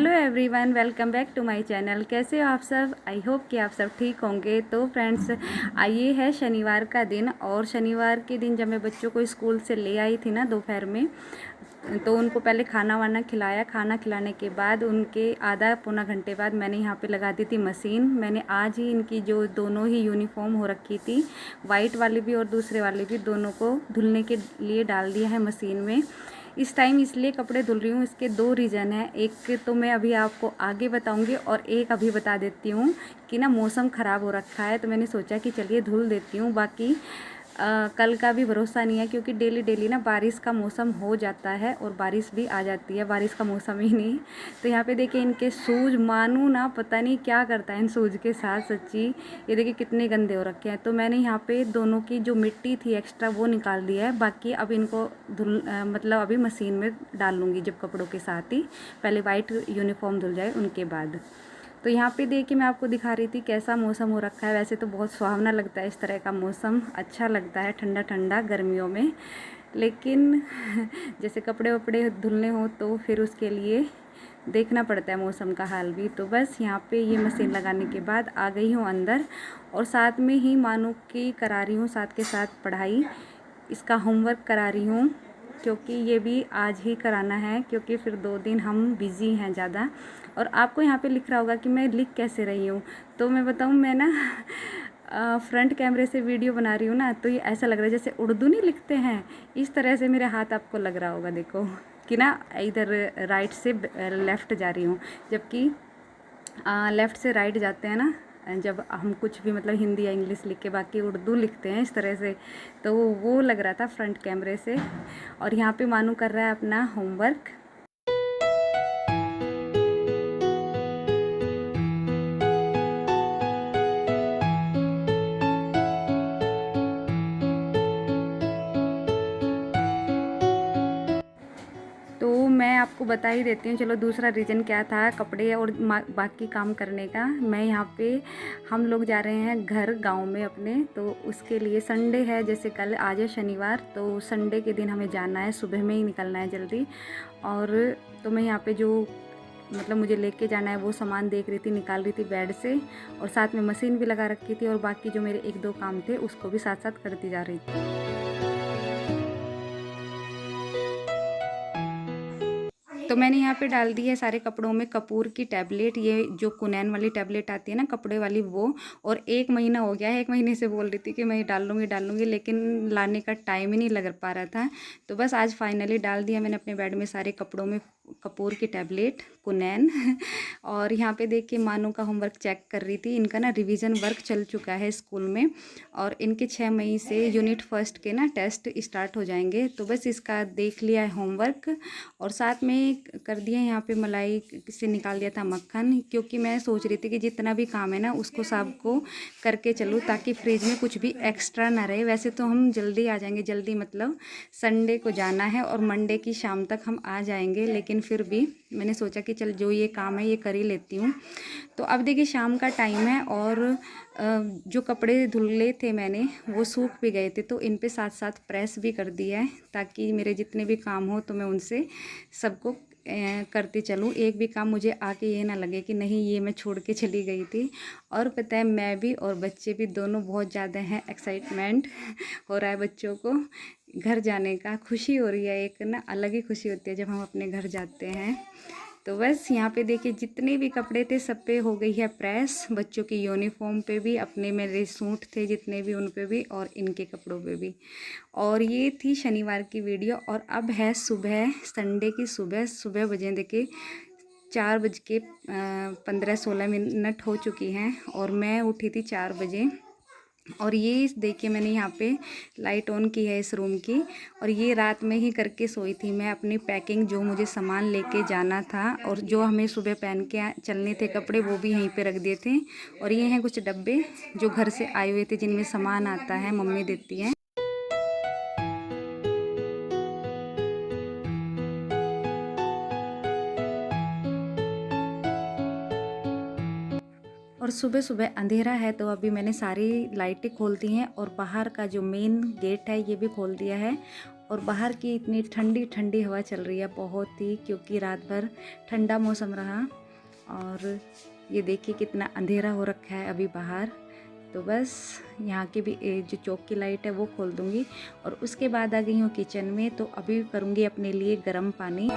Hello everyone, welcome back to my channel. कैसे हो आप सब? आई होप कि आप सब ठीक होंगे। तो फ्रेंड्स, आइए है शनिवार का दिन, और शनिवार के दिन जब मैं बच्चों को स्कूल से ले आई थी ना दोपहर में, तो उनको पहले खाना वाना खिलाया। खाना खिलाने के बाद उनके आधा पौना घंटे बाद मैंने यहाँ पे लगा दी थी मशीन। मैंने आज ही इनकी जो दोनों ही यूनिफॉर्म हो रखी थी, वाइट वाली भी और दूसरे वाली भी, दोनों को धुलने के लिए डाल दिया है मशीन में। इस टाइम इसलिए कपड़े धुल रही हूँ, इसके दो रीज़न हैं। एक तो मैं अभी आपको आगे बताऊँगी, और एक अभी बता देती हूँ कि ना मौसम ख़राब हो रखा है, तो मैंने सोचा कि चलिए धुल देती हूँ। बाकी कल का भी भरोसा नहीं है, क्योंकि डेली डेली ना बारिश का मौसम हो जाता है और बारिश भी आ जाती है, बारिश का मौसम ही नहीं। तो यहाँ पे देखिए इनके शूज़, मानू ना पता नहीं क्या करता है इन शूज़ के साथ, सच्ची। ये देखिए कितने गंदे हो रखे हैं। तो मैंने यहाँ पे दोनों की जो मिट्टी थी एक्स्ट्रा वो निकाल दिया है। बाकी अब इनको मतलब अभी मशीन में डाल लूँगी जब कपड़ों के साथ ही, पहले वाइट यूनिफॉर्म धुल जाए उनके बाद। तो यहाँ पे देखिए मैं आपको दिखा रही थी कैसा मौसम हो रखा है। वैसे तो बहुत सुहावना लगता है इस तरह का मौसम, अच्छा लगता है ठंडा ठंडा गर्मियों में, लेकिन जैसे कपड़े वपड़े धुलने हो तो फिर उसके लिए देखना पड़ता है मौसम का हाल भी। तो बस यहाँ पे ये मशीन लगाने के बाद आ गई हूँ अंदर, और साथ में ही मानू की करा रही हूँ साथ के साथ पढ़ाई। इसका होमवर्क करा रही हूँ, क्योंकि ये भी आज ही कराना है, क्योंकि फिर 2 दिन हम बिज़ी हैं ज़्यादा। और आपको यहाँ पे लिख रहा होगा कि मैं लिख कैसे रही हूँ, तो मैं बताऊँ, मैं ना फ्रंट कैमरे से वीडियो बना रही हूँ ना, तो ये ऐसा लग रहा है जैसे उर्दू नहीं लिखते हैं, इस तरह से मेरे हाथ आपको लग रहा होगा। देखो कि ना इधर राइट से लेफ़्ट जा रही हूँ, जबकि लेफ़्ट से राइट जाते हैं ना जब हम कुछ भी मतलब हिंदी या इंग्लिश लिख के, बाकी उर्दू लिखते हैं इस तरह से। तो वो लग रहा था फ्रंट कैमरे से। और यहाँ पे मानू कर रहा है अपना होमवर्क। तो मैं आपको बता ही देती हूँ, चलो दूसरा रीज़न क्या था कपड़े और बाकी काम करने का। मैं यहाँ पे, हम लोग जा रहे हैं घर गांव में अपने, तो उसके लिए संडे है, जैसे कल आज है शनिवार, तो संडे के दिन हमें जाना है, सुबह में ही निकलना है जल्दी। और तो मैं यहाँ पे जो मतलब मुझे लेके जाना है वो सामान देख रही थी, निकाल रही थी बेड से, और साथ में मशीन भी लगा रखी थी, और बाकी जो मेरे 1-2 काम थे उसको भी साथ साथ करती जा रही थी। तो मैंने यहाँ पे डाल दी है सारे कपड़ों में कपूर की टैबलेट, ये जो कुनैन वाली टैबलेट आती है ना कपड़े वाली, वो। और 1 महीना हो गया है, 1 महीने से बोल रही थी कि मैं डाल लूँगी, लेकिन लाने का टाइम ही नहीं लग पा रहा था। तो बस आज फाइनली डाल दिया मैंने अपने बेड में सारे कपड़ों में कपूर की टैबलेट कुनैन। और यहाँ पे देख के मानू का होमवर्क चेक कर रही थी। इनका ना रिवीजन वर्क चल चुका है स्कूल में, और इनके 6 मई से यूनिट फर्स्ट के ना टेस्ट स्टार्ट हो जाएंगे। तो बस इसका देख लिया है होमवर्क, और साथ में कर दिया यहाँ पे मलाई से निकाल दिया था मक्खन, क्योंकि मैं सोच रही थी कि जितना भी काम है ना उसको सबको करके चलूँ, ताकि फ्रिज में कुछ भी एक्स्ट्रा ना रहे। वैसे तो हम जल्दी आ जाएंगे, जल्दी मतलब संडे को जाना है और मंडे की शाम तक हम आ जाएंगे, लेकिन फिर भी मैंने सोचा कि चल जो ये काम है ये कर ही लेती हूँ। तो अब देखिए शाम का टाइम है, और जो कपड़े धुले थे मैंने वो सूख भी गए थे, तो इन पे साथ साथ प्रेस भी कर दिया है, ताकि मेरे जितने भी काम हो तो मैं उनसे सबको करती चलूँ। एक भी काम मुझे आके ये ना लगे कि नहीं ये मैं छोड़ के चली गई थी। और पता है मैं भी और बच्चे भी दोनों बहुत ज़्यादा हैं, एक्साइटमेंट हो रहा है बच्चों को घर जाने का, खुशी हो रही है, एक ना अलग ही खुशी होती है जब हम अपने घर जाते हैं। तो बस यहाँ पे देखिए जितने भी कपड़े थे सब पे हो गई है प्रेस, बच्चों की यूनिफॉर्म पे भी, अपने मेरे सूट थे जितने भी उन पे भी, और इनके कपड़ों पे भी। और ये थी शनिवार की वीडियो। और अब है सुबह, संडे की सुबह, सुबह बजे देखिए 4:15-16 हो चुकी हैं, और मैं उठी थी 4 बजे। और ये देखिए मैंने यहाँ पे लाइट ऑन की है इस रूम की, और ये रात में ही करके सोई थी मैं अपनी पैकिंग, जो मुझे सामान लेके जाना था और जो हमें सुबह पहन के चलने थे कपड़े, वो भी यहीं पे रख दिए थे। और ये हैं कुछ डब्बे जो घर से आए हुए थे, जिनमें सामान आता है, मम्मी देती है। और सुबह सुबह अंधेरा है, तो अभी मैंने सारी लाइटें खोल दी हैं, और बाहर का जो मेन गेट है ये भी खोल दिया है। और बाहर की इतनी ठंडी ठंडी हवा चल रही है बहुत ही, क्योंकि रात भर ठंडा मौसम रहा। और ये देखिए कितना अंधेरा हो रखा है अभी बाहर। तो बस यहाँ की भी जो चौक की लाइट है वो खोल दूँगी और उसके बाद आ गई हूँ किचन में। तो अभी करूँगी अपने लिए गर्म पानी।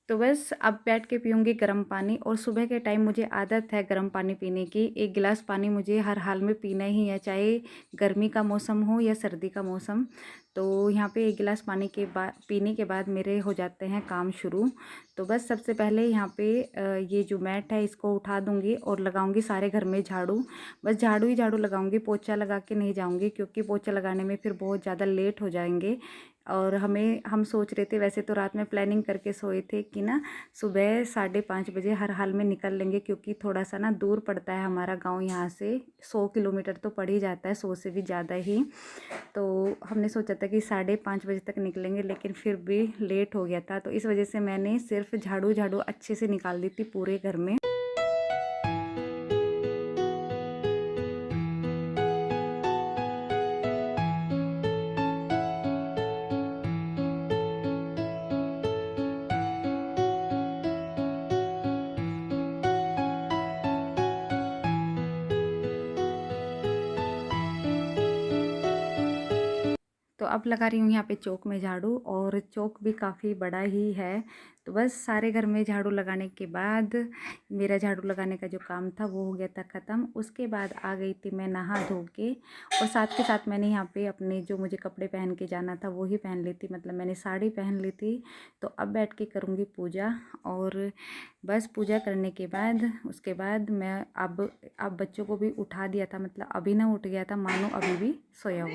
तो बस अब बैठ के पीऊँगी गर्म पानी। और सुबह के टाइम मुझे आदत है गर्म पानी पीने की। 1 गिलास पानी मुझे हर हाल में पीना ही है, चाहे गर्मी का मौसम हो या सर्दी का मौसम। तो यहाँ पे 1 गिलास पानी के बाद पीने के बाद मेरे हो जाते हैं काम शुरू। तो बस सबसे पहले यहाँ पे ये जो मैट है इसको उठा दूँगी और लगाऊँगी सारे घर में झाड़ू। बस झाड़ू ही झाड़ू लगाऊँगी, पोछा लगा के नहीं जाऊँगी, क्योंकि पोछा लगाने में फिर बहुत ज़्यादा लेट हो जाएंगे। और हम सोच रहे थे, वैसे तो रात में प्लानिंग करके सोए थे कि ना सुबह 5:30 बजे हर हाल में निकल लेंगे, क्योंकि थोड़ा सा ना दूर पड़ता है हमारा गांव यहाँ से। 100 किलोमीटर तो पड़ ही जाता है, 100 से भी ज़्यादा ही। तो हमने सोचा था कि 5:30 बजे तक निकलेंगे, लेकिन फिर भी लेट हो गया था। तो इस वजह से मैंने सिर्फ झाड़ू झाड़ू अच्छे से निकाल दी थी पूरे घर में। तो अब लगा रही हूँ यहाँ पे चौक में झाड़ू, और चौक भी काफ़ी बड़ा ही है। तो बस सारे घर में झाड़ू लगाने के बाद मेरा झाड़ू लगाने का जो काम था वो हो गया था ख़त्म। उसके बाद आ गई थी मैं नहा धो के, और साथ के साथ मैंने यहाँ पे अपने जो मुझे कपड़े पहन के जाना था वो ही पहन ली थी, मतलब मैंने साड़ी पहन ली थी। तो अब बैठ के करूँगी पूजा। और बस पूजा करने के बाद उसके बाद मैं अब बच्चों को भी उठा दिया था, मतलब अभी ना उठ गया था, मानो अभी भी सोया हुआ।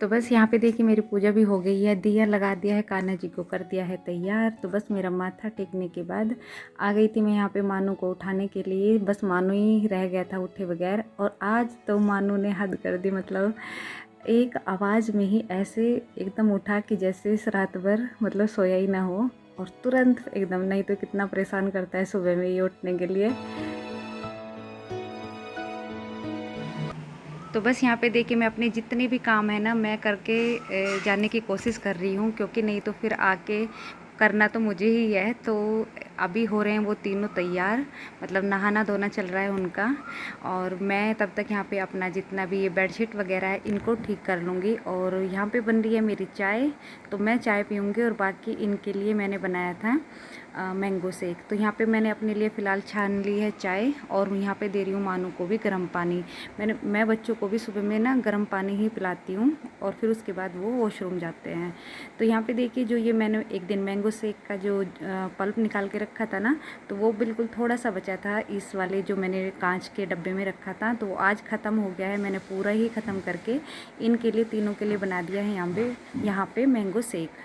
तो बस यहाँ पे देखिए मेरी पूजा भी हो गई है, दिया लगा दिया है, कान्हा जी को कर दिया है तैयार। तो बस मेरा माथा टेकने के बाद आ गई थी मैं यहाँ पे मानू को उठाने के लिए। बस मानू ही रह गया था उठे बगैर, और आज तो मानू ने हद कर दी, मतलब एक आवाज़ में ही ऐसे एकदम उठा कि जैसे इस रात भर मतलब सोया ही ना हो, और तुरंत एकदम, नहीं तो कितना परेशान करता है सुबह में ये उठने के लिए। तो बस यहाँ पे देखिए मैं अपने जितने भी काम है ना मैं करके जाने की कोशिश कर रही हूँ, क्योंकि नहीं तो फिर आके करना तो मुझे ही है। तो अभी हो रहे हैं वो तीनों तैयार, मतलब नहाना धोना चल रहा है उनका, और मैं तब तक यहाँ पे अपना जितना भी ये बेडशीट वगैरह है इनको ठीक कर लूँगी। और यहाँ पे बन रही है मेरी चाय, तो मैं चाय पीऊँगी, और बाकी इनके लिए मैंने बनाया था मैंगो शेक। तो यहाँ पे मैंने अपने लिए फ़िलहाल छान ली है चाय, और यहाँ पे दे रही हूँ मानू को भी गर्म पानी। मैं बच्चों को भी सुबह में ना गर्म पानी ही पिलाती हूँ, और फिर उसके बाद वो वॉशरूम जाते हैं। तो यहाँ पे देखिए जो ये मैंने एक दिन मैंगो शेक का जो पल्प निकाल के रखा था ना, तो वो बिल्कुल थोड़ा सा बचा था इस वाले जो मैंने कांच के डब्बे में रखा था, तो वो आज ख़त्म हो गया है। मैंने पूरा ही ख़त्म करके इनके लिए तीनों के लिए बना दिया है यहाँ पे मैंगो शेक।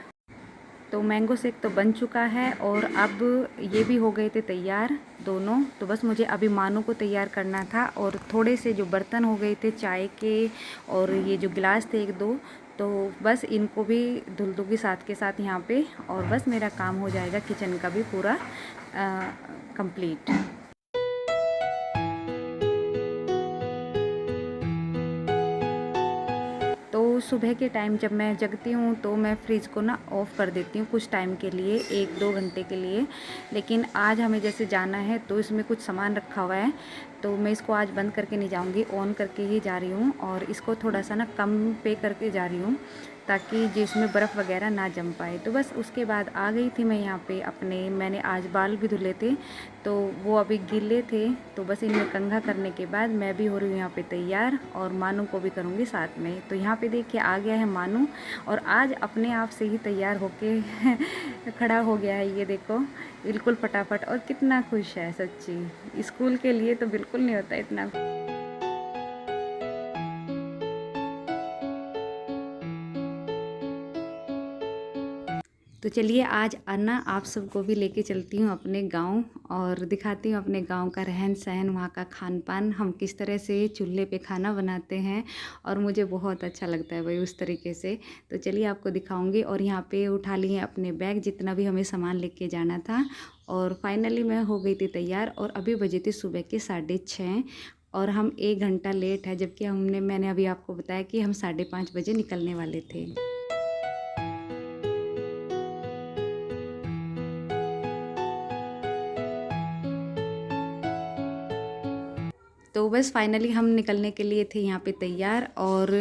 तो मैंगो शेक तो बन चुका है, और अब ये भी हो गए थे तैयार दोनों। तो बस मुझे अभी मानू को तैयार करना था, और थोड़े से जो बर्तन हो गए थे चाय के, और ये जो गिलास थे 1-2, तो बस इनको भी धुल दूँगी साथ के साथ यहाँ पे, और बस मेरा काम हो जाएगा किचन का भी पूरा कंप्लीट। तो सुबह के टाइम जब मैं जगती हूँ तो मैं फ्रिज को ना ऑफ़ कर देती हूँ कुछ टाइम के लिए, 1-2 घंटे के लिए। लेकिन आज हमें जैसे जाना है तो इसमें कुछ सामान रखा हुआ है, तो मैं इसको आज बंद करके नहीं जाऊँगी, ऑन करके ही जा रही हूँ, और इसको थोड़ा सा ना कम पे करके जा रही हूँ, ताकि जिसमें बर्फ़ वगैरह ना जम पाए। तो बस उसके बाद आ गई थी मैं यहाँ पे मैंने आज बाल भी धुले थे, तो वो अभी गीले थे। तो बस इनमें कंघा करने के बाद मैं भी हो रही हूँ यहाँ पे तैयार, और मानू को भी करूँगी साथ में। तो यहाँ पे देखिए आ गया है मानू, और आज अपने आप से ही तैयार होके खड़ा हो गया है, ये देखो बिल्कुल फटाफट, और कितना खुश है सच्ची। स्कूल के लिए तो बिल्कुल नहीं होता इतना। तो चलिए आज आना आप सबको भी लेके चलती हूँ अपने गांव और दिखाती हूँ अपने गांव का रहन सहन, वहाँ का खान पान, हम किस तरह से चूल्हे पे खाना बनाते हैं और मुझे बहुत अच्छा लगता है भाई उस तरीके से। तो चलिए आपको दिखाऊंगी। और यहाँ पे उठा लिए अपने बैग, जितना भी हमें सामान लेके जाना था। और फाइनली मैं हो गई थी तैयार और अभी बजे थे सुबह के 6:30 और हम 1 घंटा लेट है, जबकि मैंने अभी आपको बताया कि हम 5:30 बजे निकलने वाले थे। तो बस फाइनली हम निकलने के लिए थे यहाँ पे तैयार और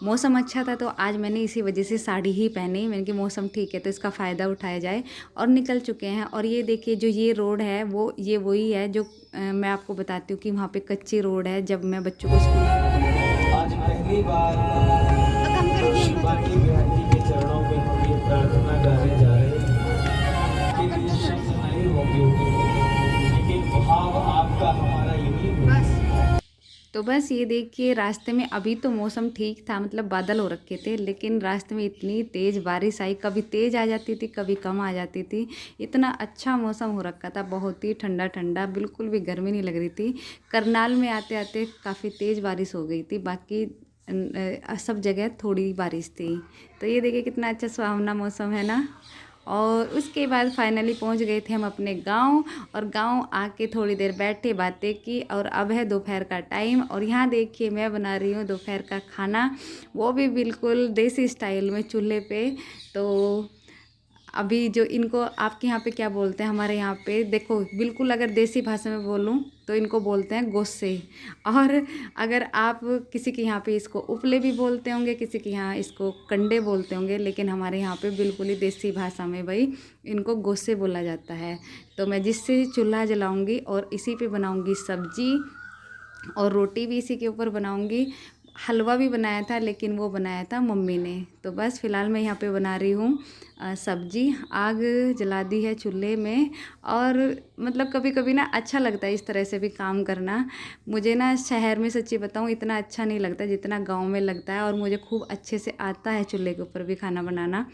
मौसम अच्छा था, तो आज मैंने इसी वजह से साड़ी ही पहनी। मैंने कि मौसम ठीक है तो इसका फ़ायदा उठाया जाए, और निकल चुके हैं। और ये देखिए जो ये रोड है वो ये वही है जो मैं आपको बताती हूँ कि वहाँ पे कच्ची रोड है। जब मैं बच्चों को स्कूल आज पहली बार शिवानी बिहारी के चरणों में हम ये प्रार्थना गाने जा रहे हैं कि ये शब्द नहीं होंगे, लेकिन भाव आपका हमारा यही है। तो बस ये देखिए रास्ते में अभी तो मौसम ठीक था, मतलब बादल हो रखे थे, लेकिन रास्ते में इतनी तेज़ बारिश आई, कभी तेज़ आ जाती थी कभी कम आ जाती थी। इतना अच्छा मौसम हो रखा था, बहुत ही ठंडा ठंडा, बिल्कुल भी गर्मी नहीं लग रही थी। करनाल में आते आते काफ़ी तेज़ बारिश हो गई थी, बाकी सब जगह थोड़ी बारिश थी। तो ये देखिए कितना अच्छा सुहावना मौसम है ना। और उसके बाद फाइनली पहुंच गए थे हम अपने गांव, और गांव आके थोड़ी देर बैठे बातें की। और अब है दोपहर का टाइम, और यहाँ देखिए मैं बना रही हूँ दोपहर का खाना, वो भी बिल्कुल देसी स्टाइल में चूल्हे पे। तो अभी जो इनको आपके यहाँ पे क्या बोलते हैं, हमारे यहाँ पे देखो बिल्कुल अगर देसी भाषा में बोलूँ तो इनको बोलते हैं गोस्से। और अगर आप किसी के यहाँ पे इसको उपले भी बोलते होंगे, किसी के यहाँ इसको कंडे बोलते होंगे, लेकिन हमारे यहाँ पे बिल्कुल ही देसी भाषा में भाई इनको गोस्से बोला जाता है। तो मैं जिससे चूल्हा जलाऊँगी और इसी पे बनाऊँगी सब्जी, और रोटी भी इसी के ऊपर बनाऊँगी। हलवा भी बनाया था, लेकिन वो बनाया था मम्मी ने। तो बस फ़िलहाल मैं यहाँ पे बना रही हूँ सब्जी। आग जला दी है चूल्हे में, और मतलब कभी कभी ना अच्छा लगता है इस तरह से भी काम करना। मुझे ना शहर में सच्ची बताऊँ इतना अच्छा नहीं लगता जितना गांव में लगता है, और मुझे खूब अच्छे से आता है चूल्हे के ऊपर भी खाना बनाना।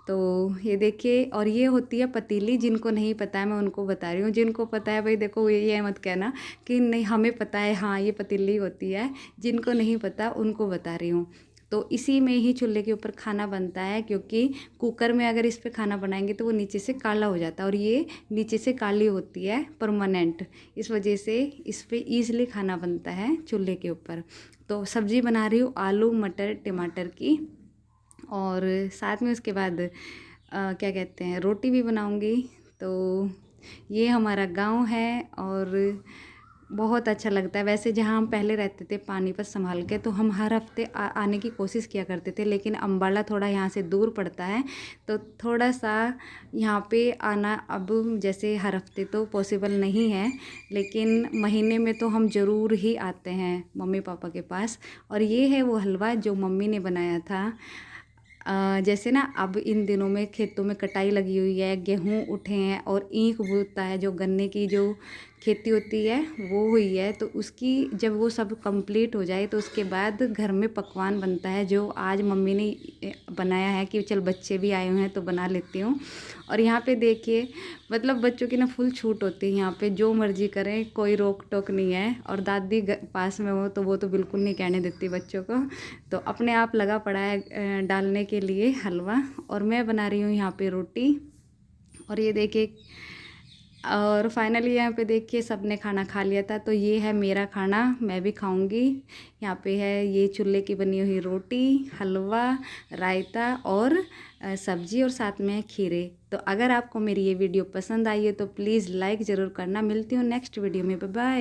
तो ये देखिए, और ये होती है पतीली। जिनको नहीं पता है मैं उनको बता रही हूँ, जिनको पता है भाई देखो ये मत कहना कि नहीं हमें पता है, हाँ ये पतीली होती है। जिनको नहीं पता उनको बता रही हूँ। तो इसी में ही चूल्हे के ऊपर खाना बनता है, क्योंकि कुकर में अगर इस पे खाना बनाएंगे तो वो नीचे से काला हो जाता है, और ये नीचे से काली होती है परमानेंट। इस वजह से इस पे ईज़िली खाना बनता है चूल्हे के ऊपर। तो सब्ज़ी बना रही हूँ आलू मटर टमाटर की, और साथ में उसके बाद क्या कहते हैं रोटी भी बनाऊंगी। तो ये हमारा गांव है और बहुत अच्छा लगता है। वैसे जहाँ हम पहले रहते थे पानीपत संभाल के, तो हम हर हफ्ते आने की कोशिश किया करते थे, लेकिन अम्बाला थोड़ा यहाँ से दूर पड़ता है, तो थोड़ा सा यहाँ पे आना अब जैसे हर हफ्ते तो पॉसिबल नहीं है, लेकिन महीने में तो हम ज़रूर ही आते हैं मम्मी पापा के पास। और ये है वो हलवा जो मम्मी ने बनाया था। जैसे ना अब इन दिनों में खेतों में कटाई लगी हुई है, गेहूँ उठे हैं और ईख बोता है, जो गन्ने की जो खेती होती है वो हुई है। तो उसकी जब वो सब कंप्लीट हो जाए तो उसके बाद घर में पकवान बनता है, जो आज मम्मी ने बनाया है कि चल बच्चे भी आए हुए हैं तो बना लेती हूँ। और यहाँ पे देखिए मतलब बच्चों की ना फुल छूट होती है, यहाँ पे जो मर्जी करें, कोई रोक टोक नहीं है। और दादी पास में हो तो वो तो बिल्कुल नहीं कहने देती बच्चों को, तो अपने आप लगा पड़ा है डालने के लिए हलवा। और मैं बना रही हूँ यहाँ पे रोटी। और ये देखिए, और फाइनली यहाँ पे देखिए सबने खाना खा लिया था, तो ये है मेरा खाना, मैं भी खाऊंगी। यहाँ पे है ये चूल्हे की बनी हुई रोटी, हलवा, रायता और सब्जी, और साथ में है खीरे। तो अगर आपको मेरी ये वीडियो पसंद आई है तो प्लीज़ लाइक ज़रूर करना। मिलती हूँ नेक्स्ट वीडियो में, बाय बाय।